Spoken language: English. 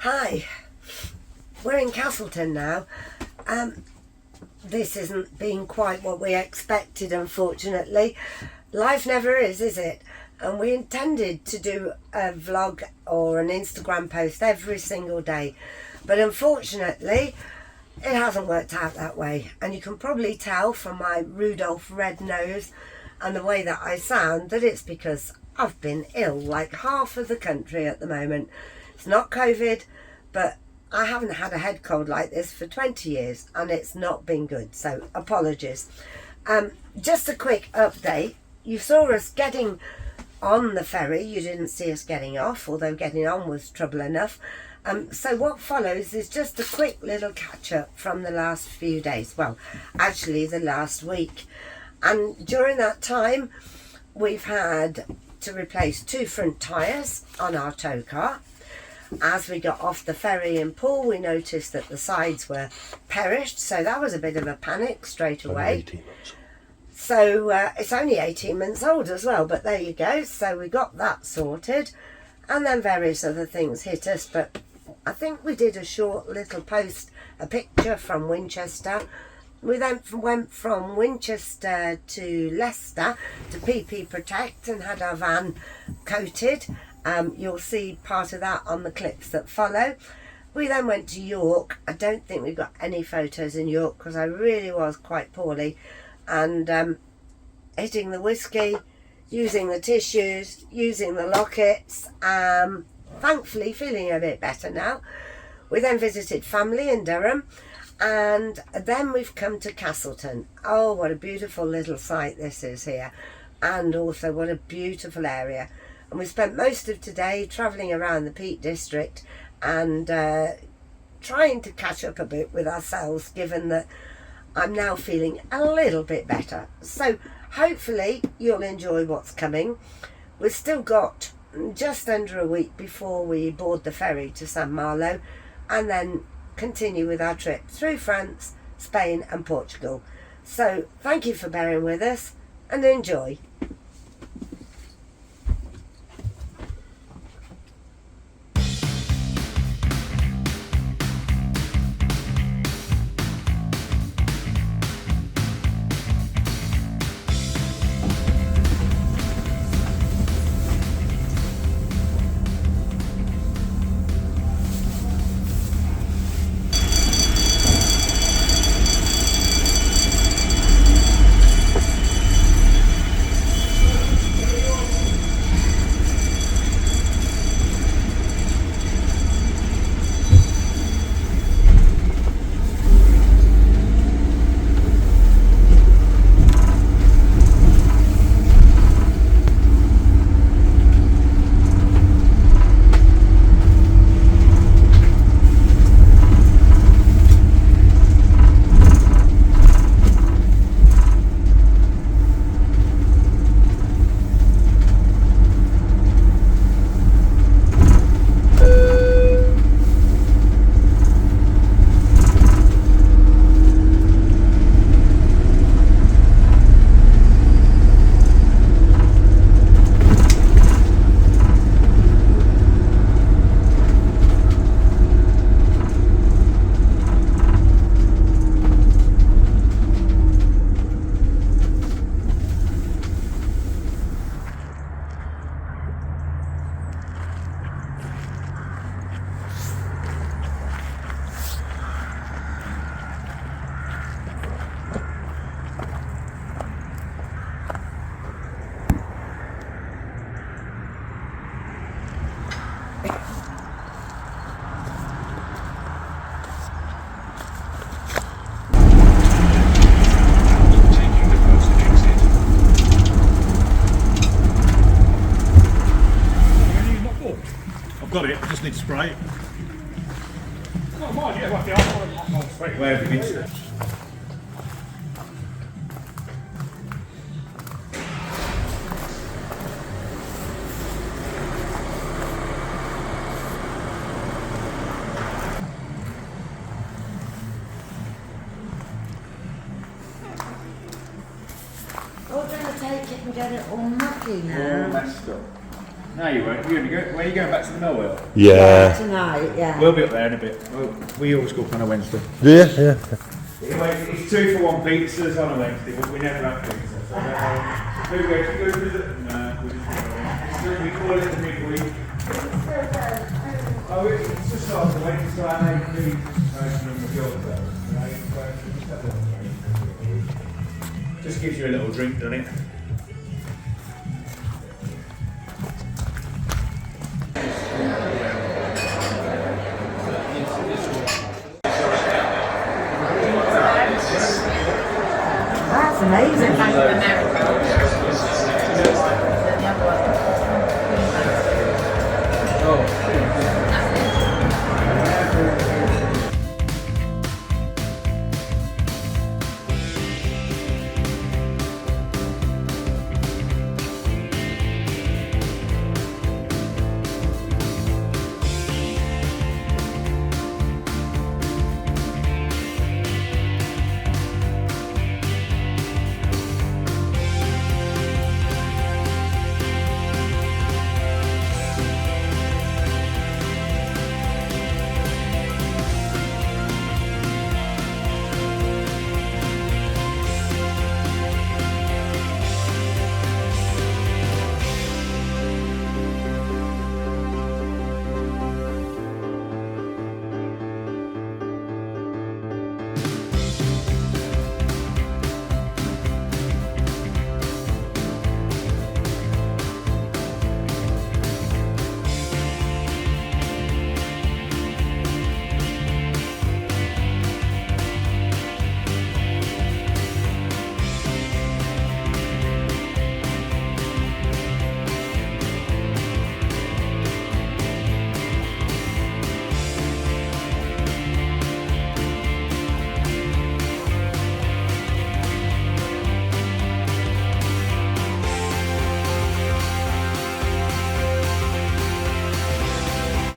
Hi, we're in Castleton now. This isn't being quite what we expected, unfortunately. Life never is it? And we intended to do a vlog or an Instagram post every single day, but unfortunately it hasn't worked out that way. And you can probably tell from my Rudolph red nose and the way that I sound that it's because I've been ill like half of the country at the moment. It's not COVID, but I haven't had a head cold like this for 20 years and it's not been good, so apologies. Just a quick update. You saw us getting on the ferry, you didn't see us getting off, although getting on was trouble enough. So what follows is just a quick little catch up from the last few days, well actually the last week. And during that time we've had to replace 2 front tyres on our tow car. As we got off the ferry in Poole, we noticed that the sides were perished, so that was a bit of a panic straight away. So it's only 18 months old as well, but there you go. So we got that sorted, and then various other things hit us, but I think we did a short little post, a picture from Winchester. We then went from Winchester to Leicester to PPProtect and had our van coated. You'll see part of that on the clips that follow. We then went to York. I don't think we've got any photos in York because I really was quite poorly, and hitting the whiskey, using the tissues, using the lockets, thankfully feeling a bit better now. We then visited family in Durham, and then we've come to Castleton. Oh, what a beautiful little site this is here, and also what a beautiful area. And we spent most of today travelling around the Peak District and trying to catch up a bit with ourselves, given that I'm now feeling a little bit better. So hopefully you'll enjoy what's coming. We've still got just under a week before we board the ferry to San Malo and then continue with our trip through France, Spain and Portugal. So thank you for bearing with us and enjoy. Got it, I just need to spray it. Oh, mine, yeah, well, I'll spray it. Wherever it needs to. We're going to take it and get it all mucky now. All messed up. No, you won't. You're gonna go. Where are you going back to the Millwell? Yeah. Tonight, yeah. We'll be up there in a bit. We always go up on a Wednesday. Yeah. It's 2 for 1 pizzas on a Wednesday, but we never have pizza. So who goes to visit? No, we call it the midweek. Oh, it's just after Wednesday, so I know the person in the job though. Just gives you a little drink, doesn't it?